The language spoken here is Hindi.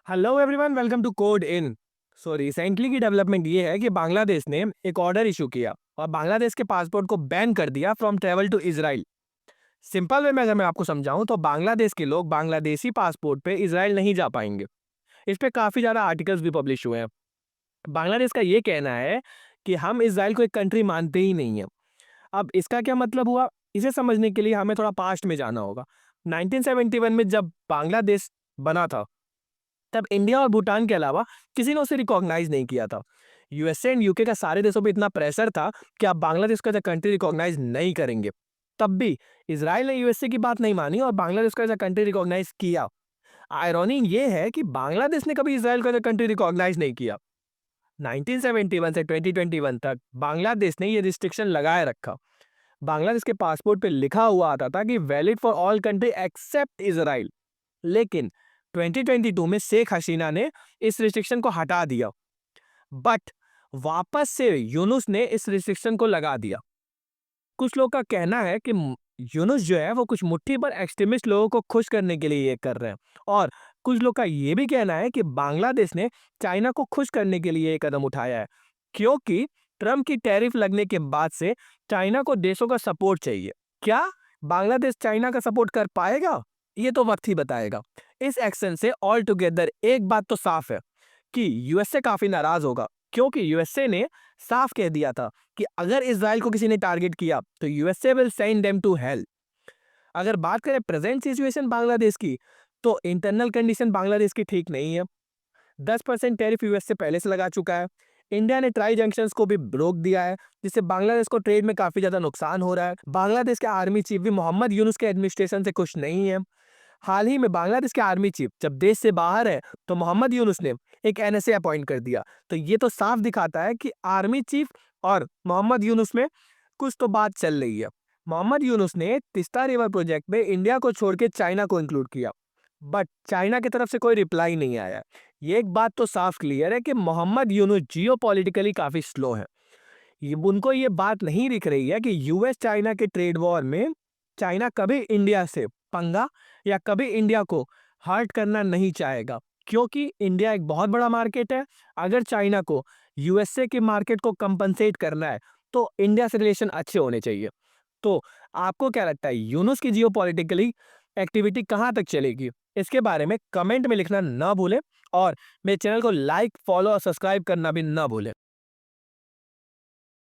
Hello everyone, welcome to code in. So recently की डेवलपमेंट ये है कि बांग्लादेश ने एक ऑर्डर इशू किया और बांग्लादेश के पासपोर्ट को बैन कर दिया from travel to Israel. Simple way में अगर मैं आपको समझाऊं तो बांग्लादेश के लोग बांग्लादेशी पासपोर्ट पे इजराइल नहीं जा पाएंगे। इस पे काफी ज्यादा आर्टिकल्स भी पब्लिश हुए हैं। बांग्लादेश का ये कहना है कि हम इजराइल को एक कंट्री मानते ही नहीं है। अब इसका क्या मतलब हुआ, इसे समझने के लिए हमें थोड़ा पास्ट में जाना होगा। 1971 में जब बांग्लादेश बना था, तब इंडिया और भूटान के अलावा किसी ने उसे रिकॉग्नाइज नहीं किया था। यूएसए एंड यूके का सारे देशों पे इतना प्रेशर था कि आप बांग्लादेश को एज अ कंट्री रिकॉग्नाइज नहीं करेंगे। तब भी इसराइल ने यूएसए की बात नहीं मानी और बांग्लादेश को एज अ कंट्री रिकॉग्नाइज किया। आयरनी ये है कि बांग्लादेश ने कभी इसराइल को एज अ कंट्री रिकॉग्नाइज नहीं किया। 1971 से 2021 तक बांग्लादेश ने ये रिस्ट्रिक्शन लगाए रखा। बांग्लादेश के पासपोर्ट पे लिखा हुआ आता था कि valid for all country accept Israel. लेकिन 2022 में शेख हसीना ने इस रिस्ट्रिक्शन को हटा दिया, बट वापस से यूनुस ने इस रिस्ट्रिक्शन को लगा दिया। कुछ लोग का कहना है कि यूनुस जो है वो कुछ मुट्ठी भर एक्सट्रीमिस्ट लोगों को खुश करने के लिए ये कर रहे हैं, और कुछ लोग का ये भी कहना है कि बांग्लादेश ने चाइना को खुश करने के लिए ये कदम उठाया है, क्योंकि ट्रम्प की टैरिफ लगने के बाद से चाइना को देशों का सपोर्ट चाहिए। क्या बांग्लादेश चाइना का सपोर्ट कर पाएगा? ये तो वक्त ही बताएगा। इस एक्शन से ऑल टुगेदर एक बात तो साफ है कि यूएसए काफी नाराज होगा, क्योंकि यूएसए ने साफ कह दिया था कि अगर इजराइल को किसी ने टारगेट किया तो USA will send them to hell. अगर बात करें प्रेजेंट सिचुएशन बांग्लादेश की, तो इंटरनल कंडीशन बांग्लादेश की ठीक नहीं है। 10% टैरिफ यूएस से पहले से लगा चुका है। इंडिया ने ट्राई जंक्शंस को भी रोक दिया है, जिससे बांग्लादेश को ट्रेड में काफी ज्यादा नुकसान हो रहा है। बांग्लादेश के आर्मी चीफ भी मोहम्मद यूनुस के एडमिनिस्ट्रेशन से खुश नहीं है। हाल ही में बांग्लादेश के आर्मी चीफ जब देश से बाहर है तो मोहम्मद यूनुस ने एक एनएसए अपॉइंट कर दिया। तो ये तो साफ दिखाता है कि आर्मी चीफ और मोहम्मद यूनुस में कुछ तो बात चल रही है। मोहम्मद यूनुस ने तिस्ता रिवर प्रोजेक्ट में इंडिया को छोड़ के चाइना को इंक्लूड किया, बट चाइना की तरफ से कोई रिप्लाई नहीं आया। ये एक बात तो साफ क्लियर है कि मोहम्मद यूनुस जियोपॉलिटिकली काफी स्लो है। उनको ये बात नहीं दिख रही है कि यूएस चाइना के ट्रेड वॉर में चाइना कभी इंडिया से पंगा या कभी इंडिया को हर्ट करना नहीं चाहेगा, क्योंकि इंडिया एक बहुत बड़ा मार्केट है। अगर चाइना को यूएसए के मार्केट को कंपनसेट करना है तो इंडिया से रिलेशन अच्छे होने चाहिए। तो आपको क्या लगता है, यूनुस की जियोपॉलिटिकली एक्टिविटी कहाँ तक चलेगी? इसके बारे में कमेंट में लिखना ना भूलें, और मेरे चैनल को लाइक, फॉलो और सब्सक्राइब करना भी ना भूलें।